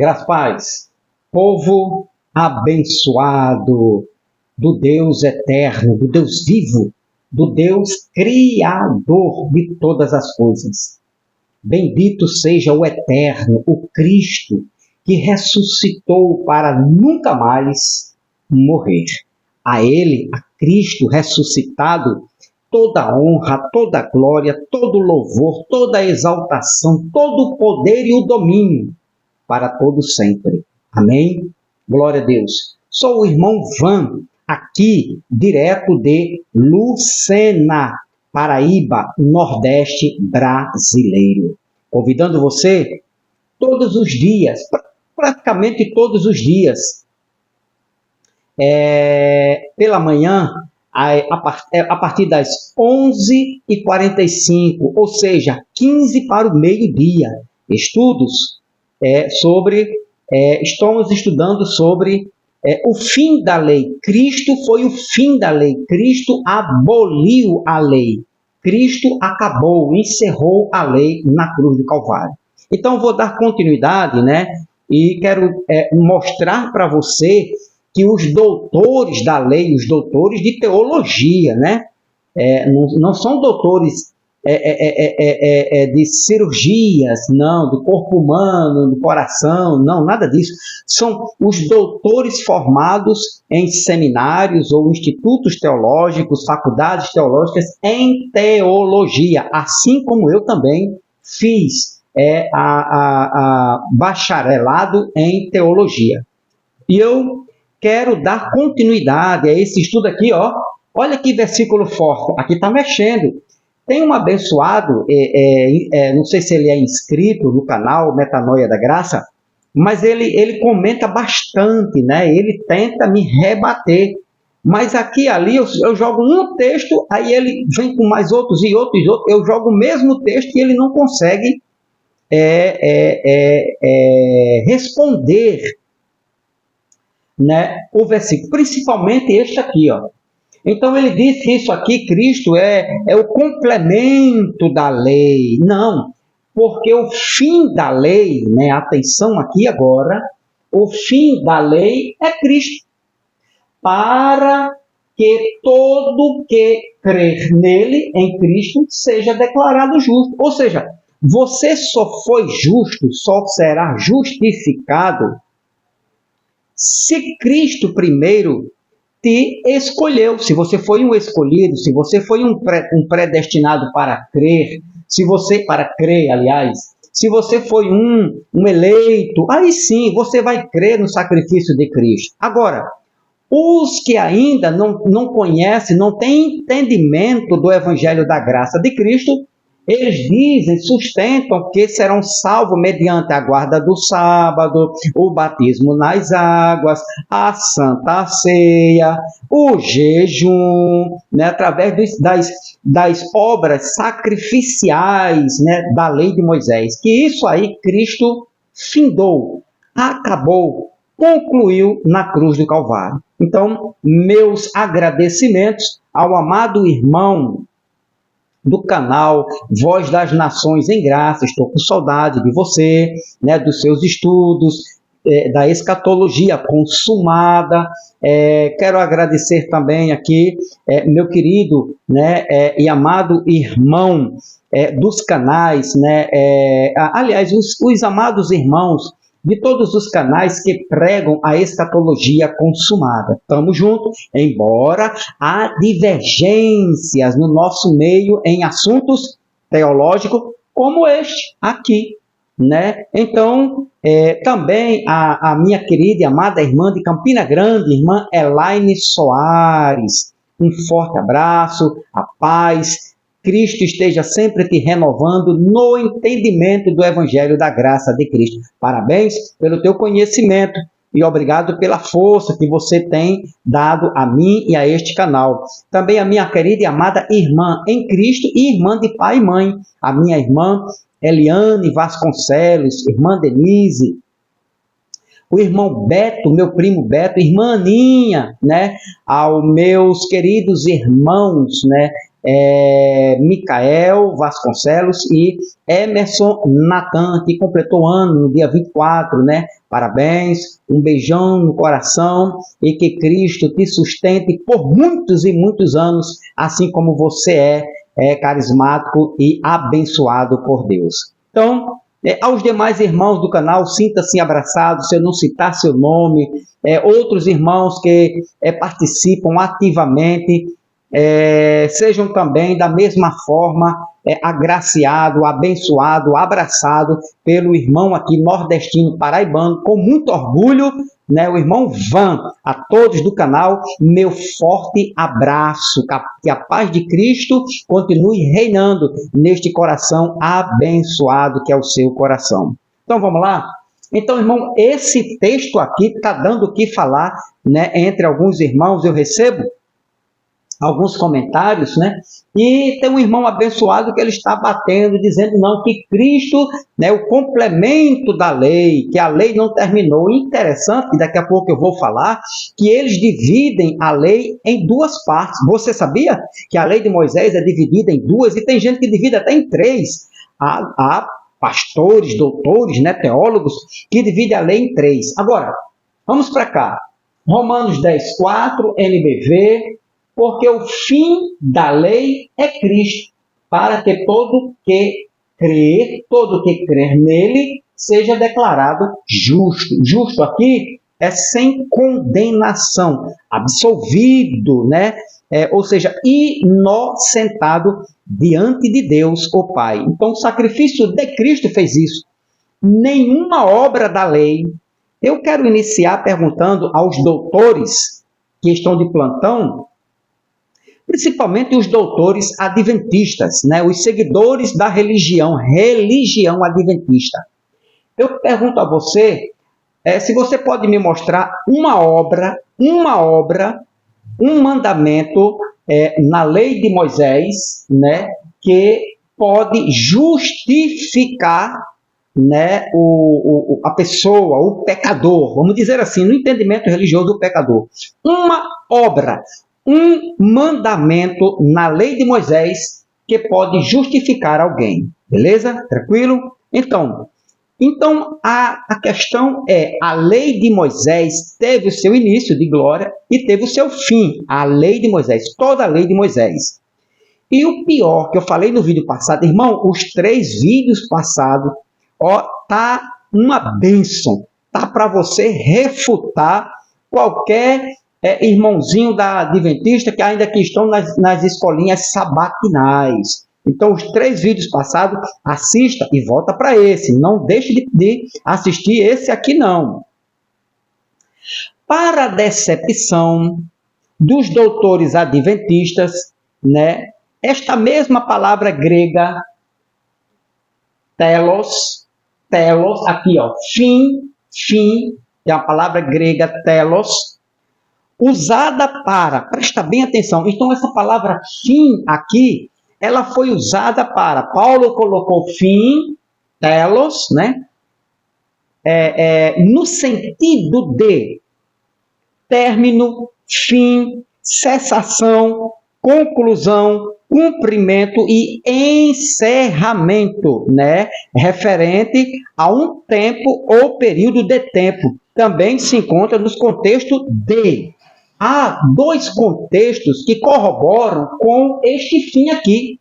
Graças a paz, povo abençoado do Deus eterno, do Deus vivo, do Deus criador de todas as coisas. Bendito seja o eterno, o Cristo, que ressuscitou para nunca mais morrer. A Ele, a Cristo ressuscitado, toda a honra, toda a glória, todo o louvor, toda a exaltação, todo o poder e o domínio para todo sempre. Amém? Glória a Deus. Sou o irmão Van, aqui direto de Lucena, Paraíba, Nordeste brasileiro. Convidando você todos os dias, praticamente todos os dias, pela manhã, a partir das 11h45, ou seja, 15 para o meio-dia. Estudos estamos estudando sobre o fim da lei. Cristo foi o fim da lei. Cristo aboliu a lei. Cristo acabou, encerrou a lei na cruz do Calvário. Então, vou dar continuidade, né? E quero mostrar para você que os doutores da lei, os doutores de teologia, né? Não são doutores de cirurgias, não, do corpo humano, do coração, não, nada disso. São os doutores formados em seminários ou institutos teológicos, faculdades teológicas em teologia, assim como eu também fiz bacharelado em teologia. E eu quero dar continuidade a esse estudo aqui, ó. Olha que versículo forte, aqui está mexendo. Tem um abençoado, não sei se ele é inscrito no canal Metanoia da Graça, mas ele comenta bastante, né? Ele tenta me rebater. Mas aqui e ali eu jogo um texto, aí ele vem com mais outros e outros, eu jogo o mesmo texto e ele não consegue responder, né, o versículo, principalmente este aqui, ó. Então ele diz que isso aqui, Cristo, é o complemento da lei. Não, porque o fim da lei, né, atenção aqui agora, o fim da lei é Cristo, para que todo que crer nele, em Cristo, seja declarado justo. Ou seja, você só foi justo, só será justificado se Cristo primeiro te escolheu. Se você foi um escolhido, se você foi um predestinado para crer, se você foi um eleito, aí sim, você vai crer no sacrifício de Cristo. Agora, os que ainda não conhecem, não têm entendimento do Evangelho da graça de Cristo, eles dizem, sustentam que serão salvos mediante a guarda do sábado, o batismo nas águas, a santa ceia, o jejum, né, através das obras sacrificiais, né, da lei de Moisés. Que isso aí Cristo findou, acabou, concluiu na cruz do Calvário. Então, meus agradecimentos ao amado irmão do canal Voz das Nações em Graça. Estou com saudade de você, né, dos seus estudos, da escatologia consumada. Quero agradecer também aqui meu querido, né, e amado irmão dos canais, né, aliás, os amados irmãos de todos os canais que pregam a escatologia consumada. Estamos juntos, embora há divergências no nosso meio em assuntos teológicos como este aqui, né? Então, também a minha querida e amada irmã de Campina Grande, irmã Elaine Soares, um forte abraço, a paz. Cristo esteja sempre te renovando no entendimento do Evangelho da graça de Cristo. Parabéns pelo teu conhecimento e obrigado pela força que você tem dado a mim e a este canal. Também a minha querida e amada irmã em Cristo e irmã de pai e mãe, a minha irmã Eliane Vasconcelos, irmã Denise, o irmão Beto, meu primo Beto, irmã Aninha, né? Aos meus queridos irmãos, né? Micael Vasconcelos e Emerson Natan, que completou ano no dia 24, né? Parabéns, um beijão no coração e que Cristo te sustente por muitos e muitos anos, assim como você é carismático e abençoado por Deus. Então, aos demais irmãos do canal, sinta-se abraçado, se eu não citar seu nome, outros irmãos que participam ativamente, sejam também da mesma forma agraciado, abençoado, abraçado pelo irmão aqui nordestino paraibano, com muito orgulho, né, o irmão Van. A todos do canal, meu forte abraço, que a paz de Cristo continue reinando neste coração abençoado que é o seu coração. Então vamos lá? Então, irmão, esse texto aqui está dando o que falar, né, entre alguns irmãos. Eu recebo alguns comentários, né? E tem um irmão abençoado que ele está batendo, dizendo não, que Cristo, né, o complemento da lei, que a lei não terminou. Interessante, daqui a pouco eu vou falar, que eles dividem a lei em duas partes. Você sabia que a lei de Moisés é dividida em duas? E tem gente que divide até em três. Há pastores, doutores, né, teólogos, que dividem a lei em três. Agora, vamos para cá. Romanos 10:4, NBV, porque o fim da lei é Cristo, para que todo que crer nele, seja declarado justo. Justo aqui é sem condenação, absolvido, né? Ou seja, inocentado diante de Deus, o Pai. Então, o sacrifício de Cristo fez isso. Nenhuma obra da lei. Eu quero iniciar perguntando aos doutores que estão de plantão, principalmente os doutores adventistas, né? Os seguidores da religião adventista. Eu pergunto a você, se você pode me mostrar uma obra, um mandamento na lei de Moisés, né, que pode justificar, né, a pessoa, o pecador, vamos dizer assim, no entendimento religioso, o pecador. Uma obra, um mandamento na lei de Moisés que pode justificar alguém. Beleza? Tranquilo? Então a questão é, a lei de Moisés teve o seu início de glória e teve o seu fim. A lei de Moisés, toda a lei de Moisés. E o pior, que eu falei no vídeo passado, irmão, os 3 vídeos passados, tá uma bênção. Tá para você refutar qualquer irmãozinho da adventista que ainda que estão nas escolinhas sabatinais. Então, os 3 vídeos passados, assista e volta para esse. Não deixe de assistir esse aqui, não. Para a decepção dos doutores adventistas, né, esta mesma palavra grega, telos, aqui, fim, é a palavra grega telos, usada para, presta bem atenção, então essa palavra fim aqui, ela foi usada para, Paulo colocou fim, telos, né? No sentido de término, fim, cessação, conclusão, cumprimento e encerramento, né? Referente a um tempo ou período de tempo. Também se encontra nos contextos de. Há 2 contextos que corroboram com este fim aqui.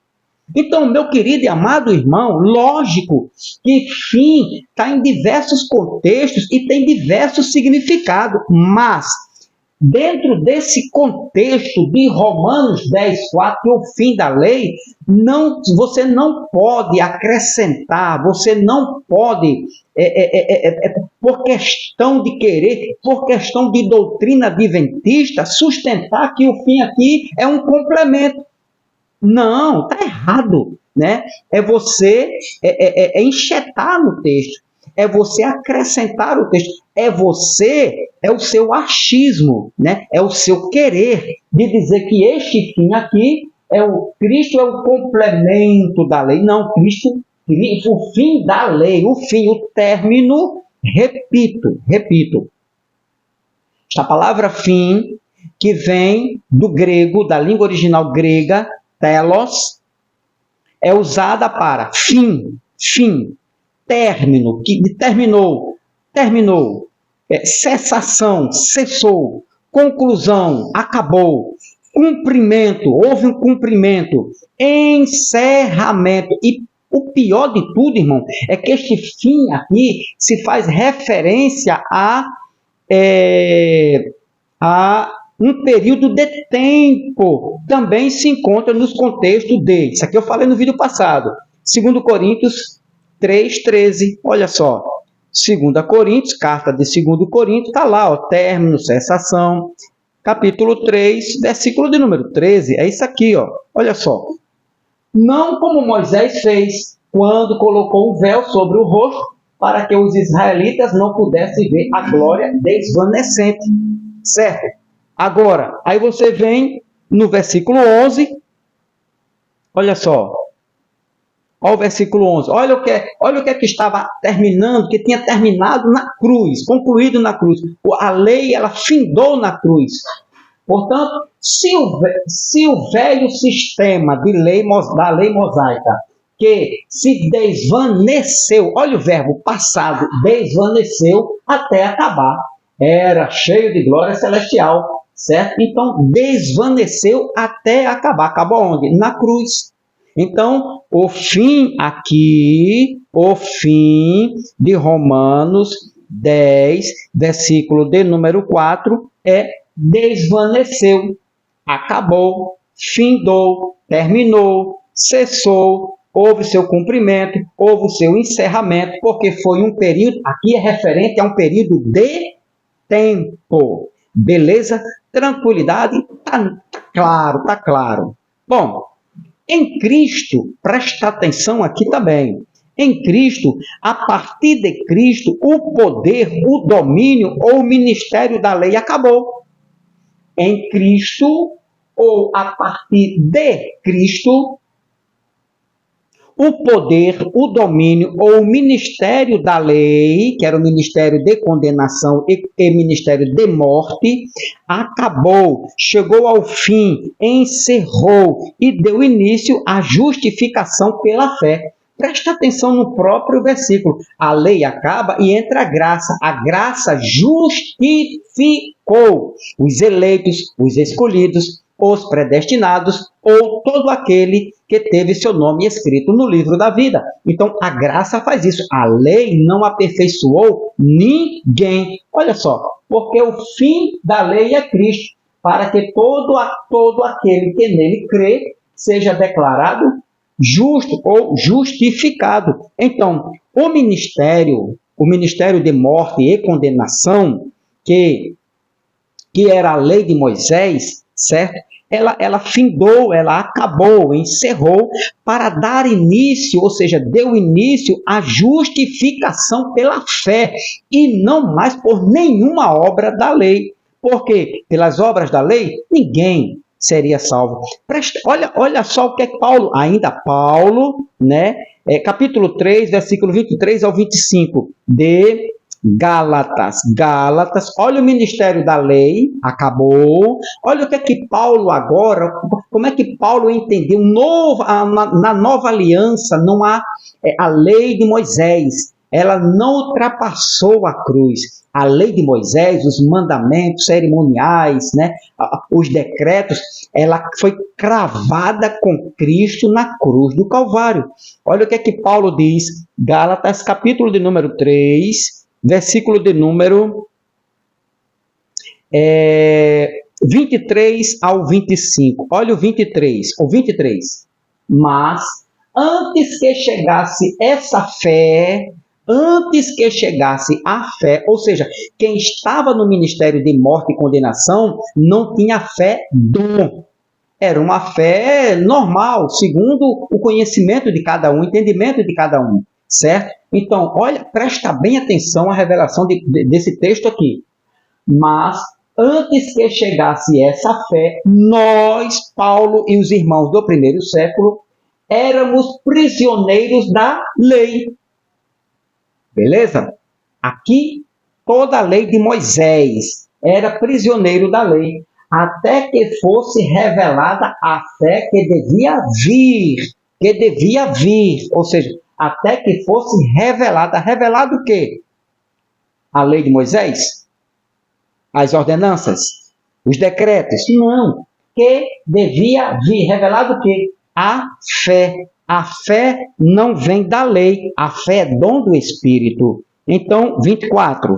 Então, meu querido e amado irmão, lógico que fim está em diversos contextos e tem diversos significados, mas dentro desse contexto de Romanos 10:4, que é o fim da lei, você não pode acrescentar, você não pode, por questão de querer, por questão de doutrina adventista, sustentar que o fim aqui é um complemento. Não, está errado, né? É você enxetar no texto. É você acrescentar o texto, é o seu achismo, né? É o seu querer de dizer que este fim aqui Cristo é o complemento da lei. Não, Cristo, o fim da lei, o término, repito. Esta palavra fim, que vem do grego, da língua original grega, telos, é usada para fim, término, que terminou, cessação, cessou, conclusão, acabou, cumprimento, houve um cumprimento, encerramento. E o pior de tudo, irmão, é que este fim aqui se faz referência a um período de tempo. Também se encontra nos contextos de, isso aqui eu falei no vídeo passado, 2 Coríntios 3,13, olha só, 2 Coríntios, carta de 2 Coríntios, está lá, ó, término, cessação, capítulo 3, versículo de número 13, é isso aqui, ó, olha só. Não como Moisés fez, quando colocou o véu sobre o rosto, para que os israelitas não pudessem ver a glória desvanecente, certo? Agora, aí você vem no versículo 11, olha só, olha o versículo 11, olha o que é que estava terminando, que tinha terminado na cruz, concluído na cruz. A lei, ela findou na cruz. Portanto, se o velho sistema da lei mosaica, que se desvaneceu, olha o verbo passado, desvaneceu até acabar, era cheio de glória celestial, certo? Então, desvaneceu até acabar. Acabou onde? Na cruz. Então, o fim aqui, o fim de Romanos 10, versículo de número 4, é desvaneceu, acabou, findou, terminou, cessou, houve seu cumprimento, houve o seu encerramento, porque foi um período, aqui é referente a um período de tempo. Beleza? Tranquilidade? Tá claro. Bom, em Cristo, presta atenção aqui também. Em Cristo, a partir de Cristo, o poder, o domínio ou o ministério da lei acabou. Em Cristo, ou a partir de Cristo, o poder, o domínio ou o ministério da lei, que era o ministério de condenação e ministério de morte, acabou, chegou ao fim, encerrou e deu início à justificação pela fé. Presta atenção no próprio versículo. A lei acaba e entra a graça. A graça justificou os eleitos, os escolhidos, os predestinados ou todo aquele que teve seu nome escrito no livro da vida. Então, a graça faz isso. A lei não aperfeiçoou ninguém. Olha só, porque o fim da lei é Cristo, para que todo aquele que nele crê seja declarado justo ou justificado. Então, o ministério de morte e condenação, que era a lei de Moisés, certo? Ela findou, ela acabou, encerrou, para dar início, ou seja, deu início à justificação pela fé, e não mais por nenhuma obra da lei. Porque pelas obras da lei, ninguém seria salvo. Olha só o que é Paulo, né? Capítulo 3, versículo 23 ao 25, de Gálatas, olha o ministério da lei, acabou. Olha o que é que Paulo agora, como é que Paulo entendeu na nova aliança, não há a lei de Moisés, ela não ultrapassou a cruz. A lei de Moisés, os mandamentos cerimoniais, né, os decretos, ela foi cravada com Cristo na cruz do Calvário. Olha o que é que Paulo diz, Gálatas, capítulo de número 3, versículo de número 23 ao 25. Olha o 23. Mas, antes que chegasse a fé, ou seja, quem estava no ministério de morte e condenação, não tinha fé dom. Era uma fé normal, segundo o conhecimento de cada um, o entendimento de cada um. Certo? Então, olha, presta bem atenção à revelação desse texto aqui. Mas, antes que chegasse essa fé, nós, Paulo e os irmãos do primeiro século, éramos prisioneiros da lei. Beleza? Aqui, toda a lei de Moisés era prisioneiro da lei. até que fosse revelada a fé que devia vir, ou seja, até que fosse revelada. Revelado o quê? A lei de Moisés? As ordenanças? Os decretos? Não. Que devia vir. Revelado o quê? A fé. A fé não vem da lei. A fé é dom do Espírito. Então, 24,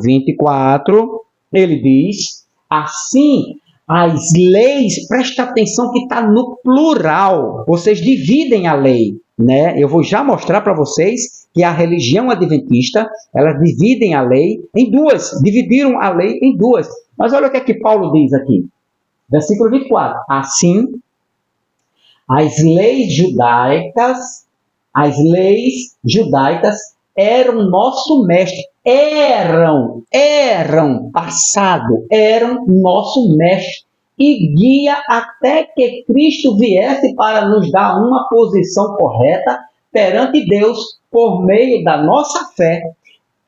ele diz, assim, as leis, presta atenção que está no plural. Vocês dividem a lei, né? Eu vou já mostrar para vocês que a religião adventista, elas dividem a lei em duas. Dividiram a lei em duas. Mas olha o que é que Paulo diz aqui. Versículo 24. Assim, as leis judaicas eram nosso mestre. Eram nosso mestre e guia até que Cristo viesse para nos dar uma posição correta perante Deus por meio da nossa fé.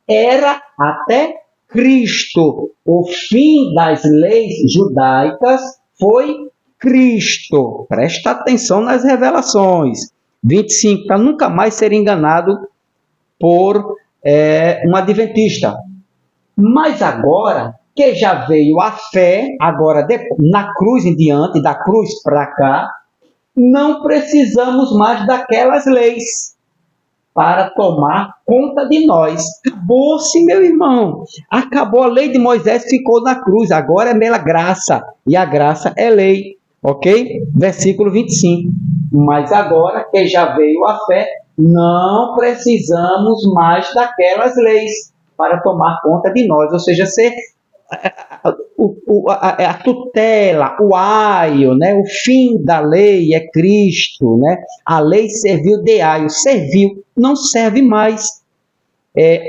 Era até Cristo. O fim das leis judaicas foi Cristo. Presta atenção nas revelações. 25, para nunca mais ser enganado por um adventista. Mas agora que já veio a fé, agora na cruz em diante, da cruz para cá, não precisamos mais daquelas leis para tomar conta de nós. Acabou-se, meu irmão. Acabou a lei de Moisés, ficou na cruz. Agora é pela graça. E a graça é lei. Ok? Versículo 25. Mas agora que já veio a fé, não precisamos mais daquelas leis para tomar conta de nós. Ou seja, a tutela, o aio, né? O fim da lei é Cristo. Né? A lei serviu de aio. Serviu, não serve mais.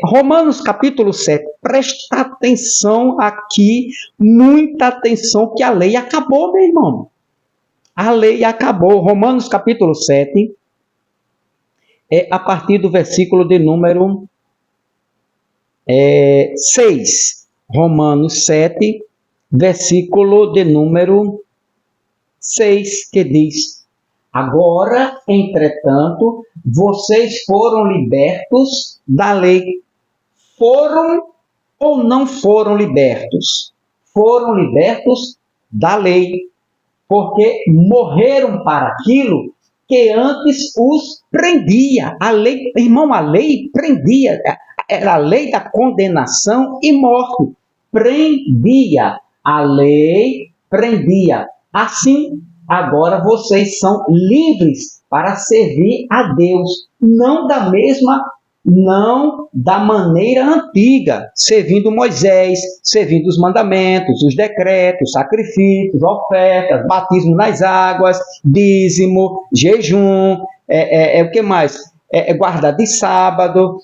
Romanos capítulo 7. Presta atenção aqui, muita atenção, que a lei acabou, meu irmão. A lei acabou. Romanos capítulo 7, a partir do versículo de número 6. Romanos 7, versículo de número 6, que diz: agora, entretanto, vocês foram libertos da lei. Foram ou não foram libertos? Foram libertos da lei. Porque morreram para aquilo que antes os prendia. A lei, irmão, a lei prendia. Era a lei da condenação e morte. Prendia. A lei prendia. Assim, agora vocês são livres para servir a Deus. Não da maneira antiga, servindo Moisés, servindo os mandamentos, os decretos, sacrifícios, ofertas, batismo nas águas, dízimo, jejum, o que mais? Guardar de sábado,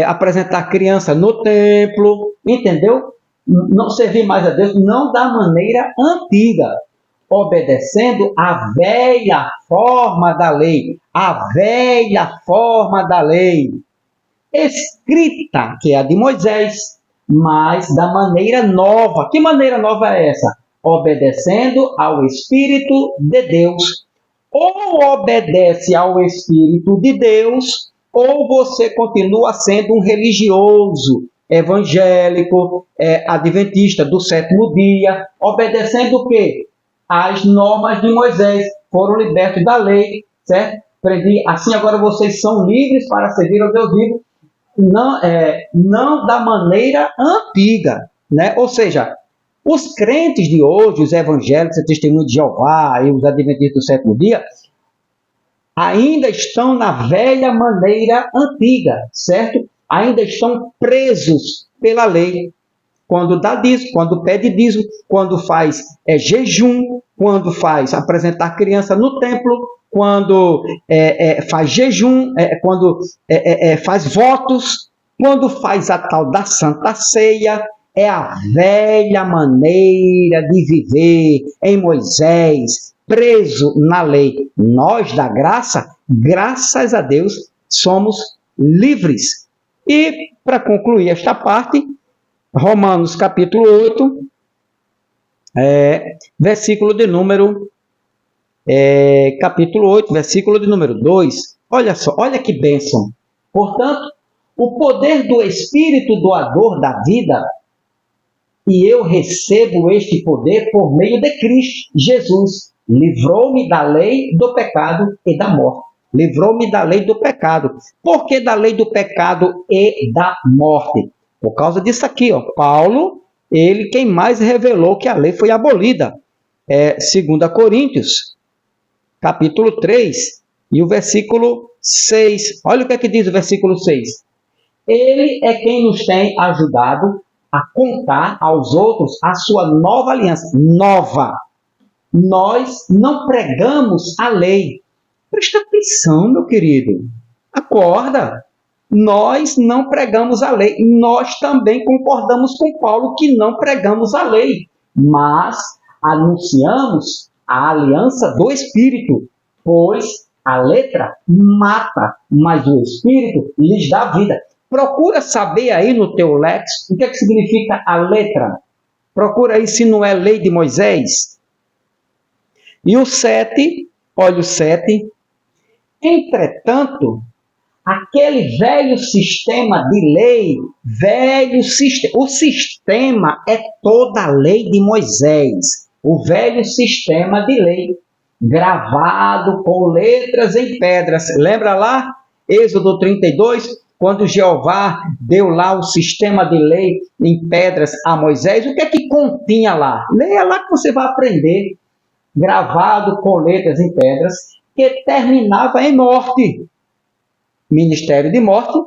apresentar criança no templo, entendeu? Não servir mais a Deus, não da maneira antiga, obedecendo a velha forma da lei. A velha forma da lei, escrita, que é a de Moisés, mas da maneira nova. Que maneira nova é essa? Obedecendo ao Espírito de Deus. Ou obedece ao Espírito de Deus, ou você continua sendo um religioso, evangélico, adventista do sétimo dia, obedecendo o quê? As normas de Moisés. Foram libertos da lei, certo? Assim agora vocês são livres para servir ao Deus vivo, não da maneira antiga, né? Ou seja, os crentes de hoje, os evangélicos, os testemunhos de Jeová e os adventistas do sétimo dia, ainda estão na velha maneira antiga, certo? Ainda estão presos pela lei. Quando dá dízimo, quando pede dízimo, quando faz jejum, quando faz apresentar criança no templo, quando faz jejum, quando faz votos, quando faz a tal da Santa Ceia. É a velha maneira de viver em Moisés, preso na lei. Nós, da graça, graças a Deus, somos livres. E, para concluir esta parte, Romanos capítulo 8, Versículo de número, capítulo 8, versículo de número 2. Olha só, olha que bênção. Portanto, o poder do Espírito doador da vida, e eu recebo este poder por meio de Cristo Jesus, livrou-me da lei do pecado e da morte. Livrou-me da lei do pecado. Por que da lei do pecado e da morte? Por causa disso aqui, ó. Paulo, ele quem mais revelou que a lei foi abolida. 2 Coríntios, capítulo 3, e o versículo 6. Olha o que é que diz o versículo 6. Ele é quem nos tem ajudado a contar aos outros a sua nova aliança. Nova. Nós não pregamos a lei. Presta atenção, meu querido. Acorda. Nós não pregamos a lei. Nós também concordamos com Paulo que não pregamos a lei. Mas anunciamos a aliança do Espírito. Pois a letra mata, mas o Espírito lhes dá vida. Procura saber aí no teu léxico o que é que significa a letra. Procura aí se não é lei de Moisés. E o 7, olha o 7. Entretanto, aquele velho sistema de lei, o sistema é toda a lei de Moisés. O velho sistema de lei, gravado com letras em pedras. Lembra lá? Êxodo 32, quando Jeová deu lá o sistema de lei em pedras a Moisés, o que é que continha lá? Leia lá que você vai aprender. Gravado com letras em pedras, que terminava em morte. Ministério de morte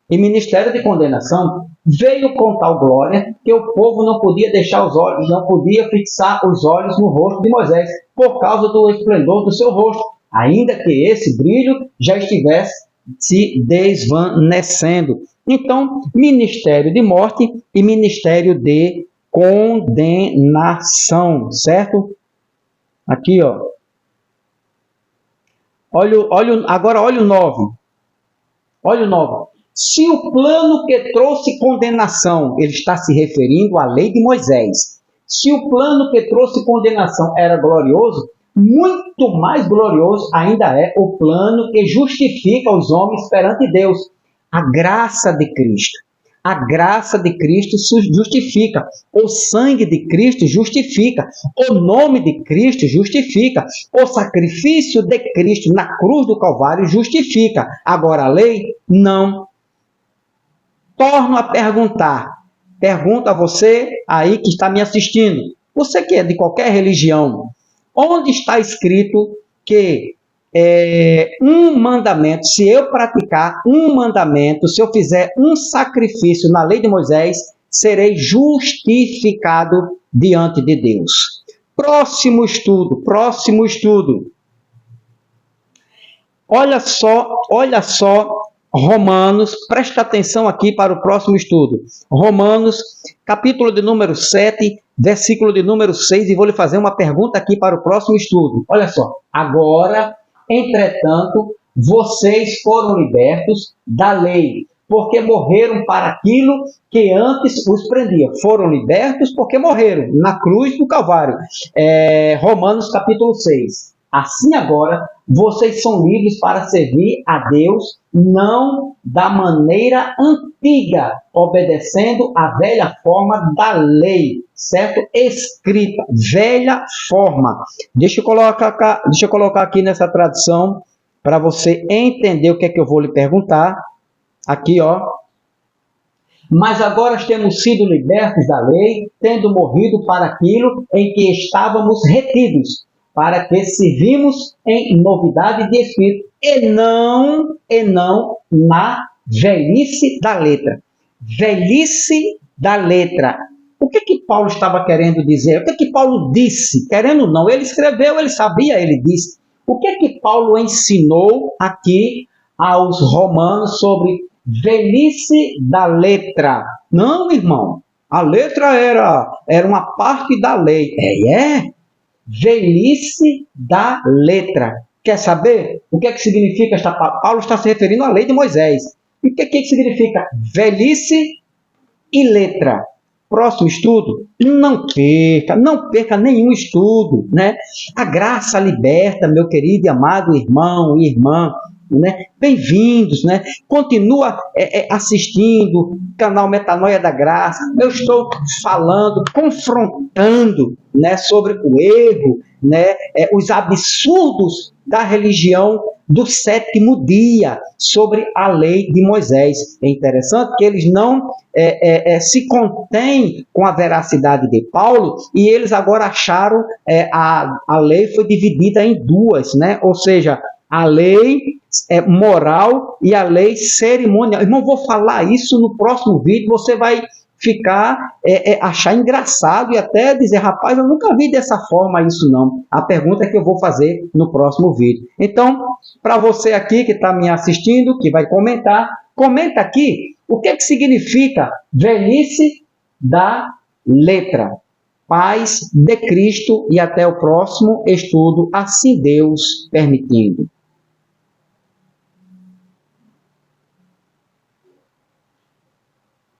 e ministério de condenação. Veio com tal glória que o povo não podia deixar os olhos, não podia fixar os olhos no rosto de Moisés, por causa do esplendor do seu rosto, ainda que esse brilho já estivesse se desvanecendo. Então, ministério de morte e ministério de condenação, certo? Aqui, ó. Agora olha o 9. Olha o 9. Se o plano que trouxe condenação, ele está se referindo à lei de Moisés. Se o plano que trouxe condenação era glorioso, muito mais glorioso ainda é o plano que justifica os homens perante Deus. A graça de Cristo. A graça de Cristo justifica. O sangue de Cristo justifica. O nome de Cristo justifica. O sacrifício de Cristo na cruz do Calvário justifica. Agora a lei, não. Torno a perguntar. Pergunto a você aí que está me assistindo. Você que é de qualquer religião. Onde está escrito que um mandamento, se eu praticar um mandamento, se eu fizer um sacrifício na lei de Moisés, serei justificado diante de Deus? Próximo estudo. Olha só, Romanos, presta atenção aqui para o próximo estudo. Romanos, capítulo de número 7, versículo de número 6, e vou lhe fazer uma pergunta aqui para o próximo estudo. Olha só, agora, entretanto, vocês foram libertos da lei, porque morreram para aquilo que antes os prendia. Foram libertos porque morreram na cruz do Calvário. Romanos capítulo 6. Assim agora, vocês são livres para servir a Deus, não da maneira antiga, obedecendo a velha forma da lei, certo? Escrita, velha forma. Deixa eu colocar aqui nessa tradução, para você entender o que é que eu vou lhe perguntar. Aqui, ó. Mas agora temos sido libertos da lei, tendo morrido para aquilo em que estávamos retidos, para que servimos em novidade de espírito, e não na velhice da letra. Velhice da letra. O que Paulo estava querendo dizer? O que Paulo disse? Querendo ou não, ele escreveu, ele sabia, ele disse. O que Paulo ensinou aqui aos romanos sobre velhice da letra? Não, irmão. A letra era uma parte da lei. Velhice da letra. Quer saber o que significa esta palavra? Paulo está se referindo à lei de Moisés. E o que significa velhice e letra? próximo estudo, não perca nenhum estudo, né? A graça liberta, meu querido e amado irmão e irmã, né? Bem-vindos, né? Continua assistindo o canal Metanoia da Graça. Eu estou falando, confrontando, né, sobre o erro, né, os absurdos da religião do sétimo dia, sobre a lei de Moisés. É interessante que eles não se contêm com a veracidade de Paulo, e eles agora acharam a lei foi dividida em duas, né? Ou seja, a lei moral e a lei cerimonial. Irmão, vou falar isso no próximo vídeo, você vai achar engraçado e até dizer, rapaz, eu nunca vi dessa forma isso não. A pergunta é que eu vou fazer no próximo vídeo. Então, para você aqui que está me assistindo, que vai comentar, comenta aqui o que significa velhice da letra. Paz de Cristo e até o próximo estudo, assim Deus permitindo.